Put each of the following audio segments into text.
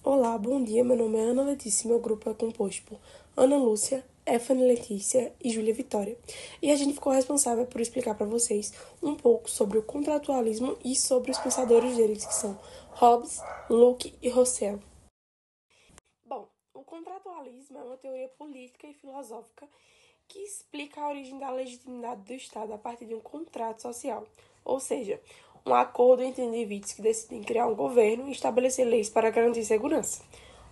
Olá, bom dia. Meu nome é Ana Letícia e meu grupo é composto por Ana Lúcia, Éfane Letícia e Júlia Vitória. E a gente ficou responsável por explicar para vocês um pouco sobre o contratualismo e sobre os pensadores deles, que são Hobbes, Locke e Rousseau. Bom, o contratualismo é uma teoria política e filosófica que explica a origem da legitimidade do Estado a partir de um contrato social, ou seja, um acordo entre indivíduos que decidem criar um governo e estabelecer leis para garantir segurança,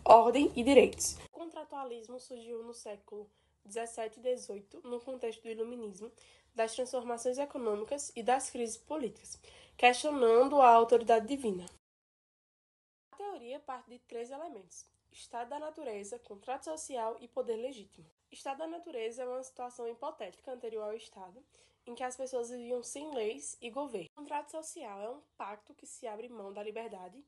ordem e direitos. O contratualismo surgiu no século XVII e XVIII, no contexto do iluminismo, das transformações econômicas e das crises políticas, questionando a autoridade divina. A teoria parte de três elementos: estado da natureza, contrato social e poder legítimo. Estado da natureza é uma situação hipotética anterior ao Estado, em que as pessoas viviam sem leis e governo. O contrato social é um pacto que se abre mão da liberdade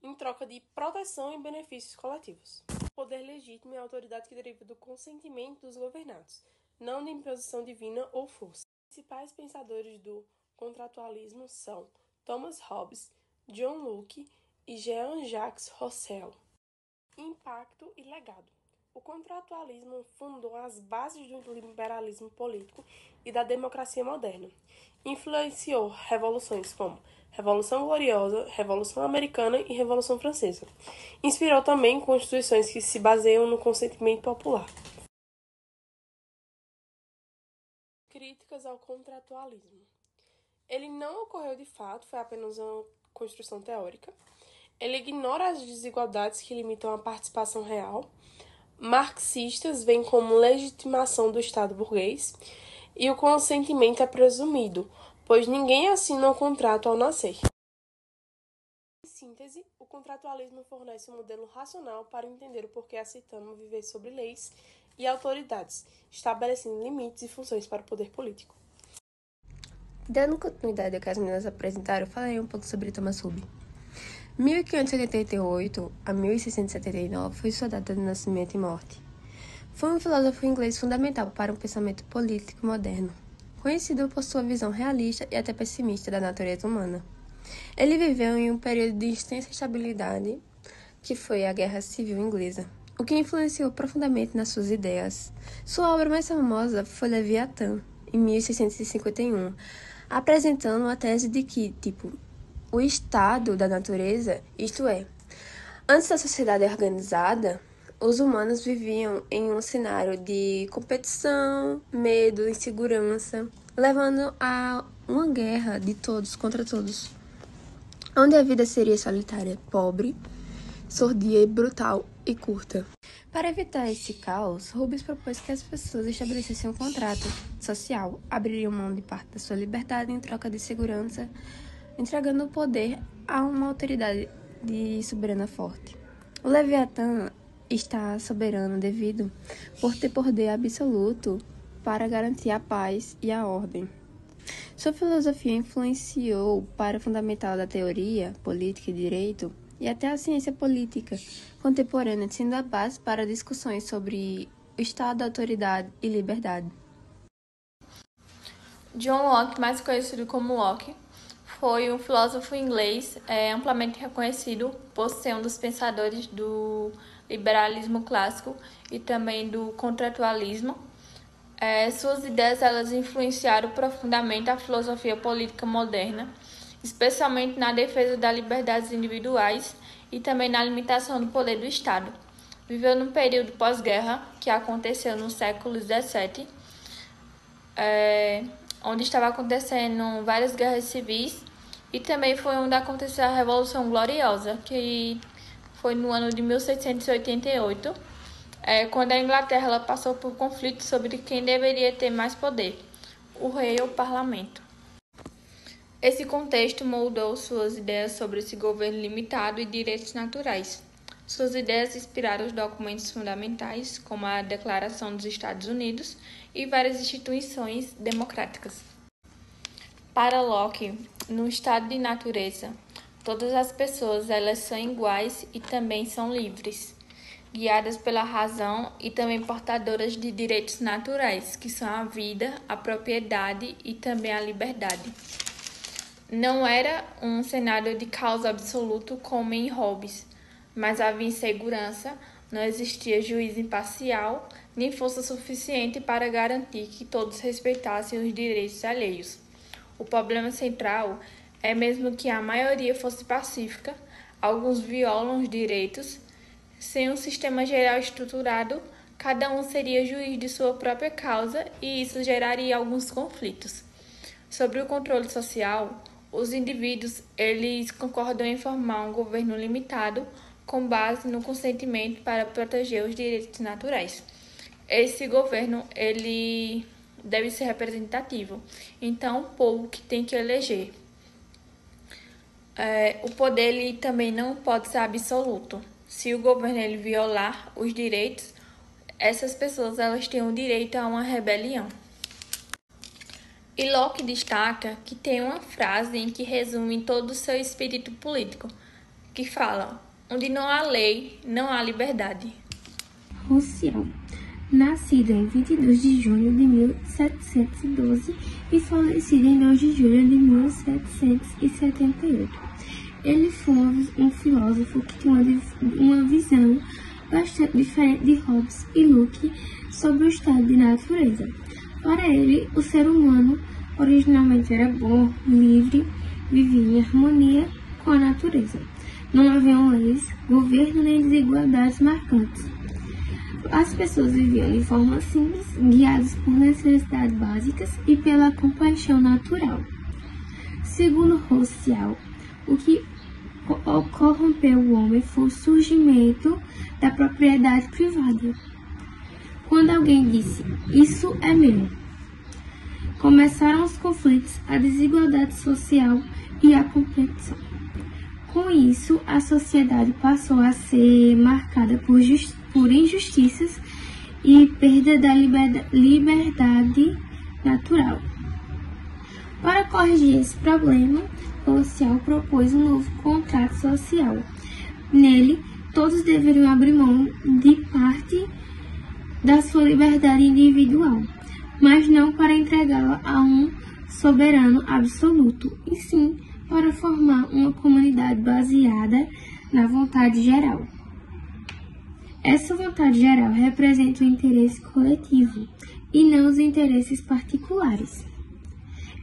em troca de proteção e benefícios coletivos. O poder legítimo é a autoridade que deriva do consentimento dos governados, não de imposição divina ou força. Os principais pensadores do contratualismo são Thomas Hobbes, John Locke e Jean-Jacques Rousseau. Impacto e legado. O contratualismo fundou as bases do liberalismo político e da democracia moderna. Influenciou revoluções como Revolução Gloriosa, Revolução Americana e Revolução Francesa. Inspirou também constituições que se baseiam no consentimento popular. Críticas ao contratualismo. Ele não ocorreu de fato, foi apenas uma construção teórica. Ele ignora as desigualdades que limitam a participação real. Marxistas veem como legitimação do Estado burguês e o consentimento é presumido, pois ninguém assina o contrato ao nascer. Em síntese, o contratualismo fornece um modelo racional para entender o porquê aceitamos viver sob leis e autoridades, estabelecendo limites e funções para o poder político. Dando continuidade ao que as meninas apresentaram, eu falarei um pouco sobre Thomas Hobbes. 1588 a 1679 foi sua data de nascimento e morte. Foi um filósofo inglês fundamental para um pensamento político moderno, conhecido por sua visão realista e até pessimista da natureza humana. Ele viveu em um período de extensa instabilidade, que foi a Guerra Civil Inglesa, o que influenciou profundamente nas suas ideias. Sua obra mais famosa foi Leviatã, em 1651, apresentando a tese de que, o estado da natureza, isto é, antes da sociedade organizada, os humanos viviam em um cenário de competição, medo, insegurança, levando a uma guerra de todos contra todos, onde a vida seria solitária, pobre, sordia, brutal e curta. Para evitar esse caos, Hobbes propôs que as pessoas estabelecessem um contrato social, abririam mão de parte da sua liberdade em troca de segurança, entregando o poder a uma autoridade de soberana forte. O Leviatã está soberano devido por ter poder absoluto para garantir a paz e a ordem. Sua filosofia influenciou para o fundamental da teoria, política e direito, e até a ciência política contemporânea, sendo a base para discussões sobre o estado, autoridade e liberdade. John Locke, mais conhecido como Locke, foi um filósofo inglês amplamente reconhecido por ser um dos pensadores do liberalismo clássico e também do contratualismo. Suas ideias elas influenciaram profundamente a filosofia política moderna, especialmente na defesa das liberdades individuais e também na limitação do poder do Estado. Viveu num período pós-guerra, que aconteceu no século XVII, onde estava acontecendo várias guerras civis, e também foi onde aconteceu a Revolução Gloriosa, que foi no ano de 1688, quando a Inglaterra ela passou por conflitos sobre quem deveria ter mais poder, o rei ou o parlamento. Esse contexto moldou suas ideias sobre esse governo limitado e direitos naturais. Suas ideias inspiraram os documentos fundamentais, como a Declaração dos Estados Unidos e várias instituições democráticas. Para Locke, no estado de natureza, todas as pessoas elas são iguais e também são livres, guiadas pela razão e também portadoras de direitos naturais, que são a vida, a propriedade e também a liberdade. Não era um cenário de caos absoluto como em Hobbes, mas havia insegurança, não existia juiz imparcial, nem força suficiente para garantir que todos respeitassem os direitos alheios. O problema central é mesmo que a maioria fosse pacífica, alguns violam os direitos. Sem um sistema geral estruturado, cada um seria juiz de sua própria causa e isso geraria alguns conflitos. Sobre o controle social, os indivíduos eles concordam em formar um governo limitado com base no consentimento para proteger os direitos naturais. Esse governo ele deve ser representativo, então o povo que tem que eleger. O poder ele também não pode ser absoluto. Se o governo ele violar os direitos, essas pessoas elas têm o direito a uma rebelião. E Locke destaca que tem uma frase em que resume todo o seu espírito político, que fala: onde não há lei, não há liberdade. Rousseau, nascido em 22 de junho de 1712 e falecido em 2 de julho de 1778. Ele foi um filósofo que tinha uma visão bastante diferente de Hobbes e Locke sobre o estado de natureza. Para ele, o ser humano originalmente era bom, livre, vivia em harmonia com a natureza. Não haviam leis, governo nem desigualdades marcantes. As pessoas viviam de forma simples, guiadas por necessidades básicas e pela compaixão natural. Segundo Rousseau, o que corrompeu o homem foi o surgimento da propriedade privada. Quando alguém disse, isso é meu, começaram os conflitos, a desigualdade social e a competição. Com isso, a sociedade passou a ser marcada por injustiças e perda da liberdade natural. Para corrigir esse problema, Rousseau propôs um novo contrato social. Nele, todos deveriam abrir mão de parte da sua liberdade individual, mas não para entregá-la a um soberano absoluto, e sim para formar uma comunidade baseada na vontade geral. Essa vontade geral representa o interesse coletivo e não os interesses particulares.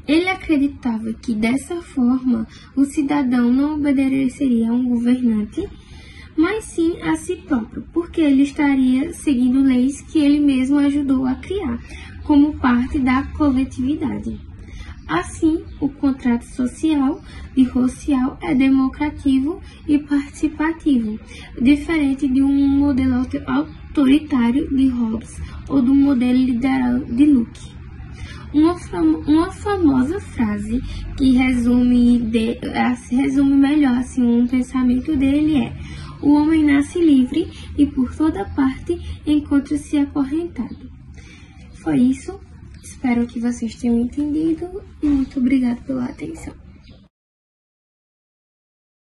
Ele acreditava que, dessa forma, o cidadão não obedeceria a um governante, mas sim a si próprio, porque ele estaria seguindo leis que ele mesmo ajudou a criar, como parte da coletividade. Assim, o contrato social de Rousseau é democrativo e participativo, diferente de um modelo autoritário de Hobbes ou do modelo liberal de Locke. Uma famosa frase que resume melhor um pensamento dele é: o homem nasce livre e por toda parte encontra-se acorrentado. Foi isso, espero que vocês tenham entendido e muito obrigada pela atenção.